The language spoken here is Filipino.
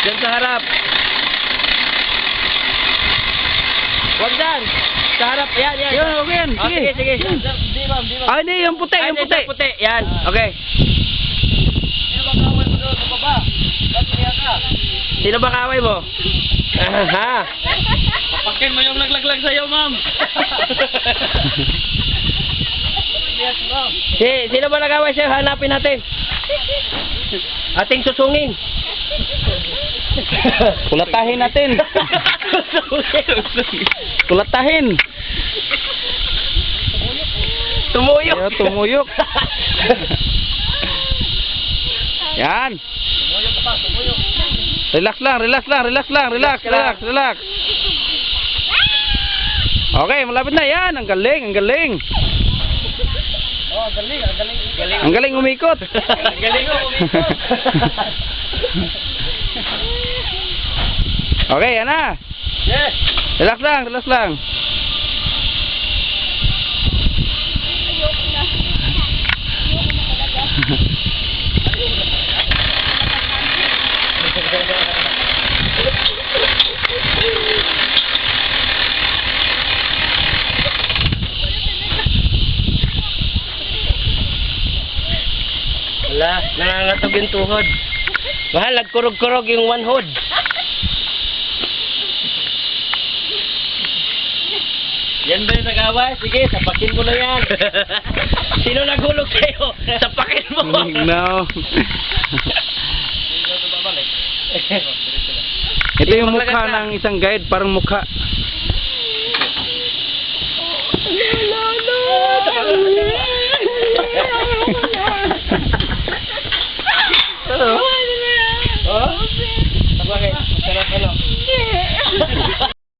Diyan sa harap. Huwag dyan. Sa harap. Yan, yan. Yun, okay yan. Oh, Sige. sige, sige. Di ma'am, di ma'am. Ah, hindi, yung puti, yung puti. Yung puti. Yan. Okay. Sino ba kaway mo doon sa baba? Ba't niya ka? Sino ba kaway mo? Ha? Papakin mo yung naglaglag sa'yo, ma'am. Yes, ma'am. Sino ba nagaway sa'yo? Hanapin natin. Ating susungin. Kulatahin natin. Kulatahin. Tumuyok. Ayaw, tumuyok. Yan. Tumuyok ka pa, tumuyok. Relax lang, relax lang, relax lang, relax, relax, relax. Okay, malapit na yan. Ang galing, ang galing. Oh, galing, galing. Galing. Ang galing umikot. Galing mo, umikot. Okay, yan na. Yes. Relax lang, relax lang. Wala, nangangatog yung tuhod. Mahal, nagkurog-kurog yung one hood. Yan ba yung nagaway? Sige, sapakin mo na yan. Sino naghulog sa'yo? Sapakin mo. No. Ito yung mukha ng isang guide, parang mukha.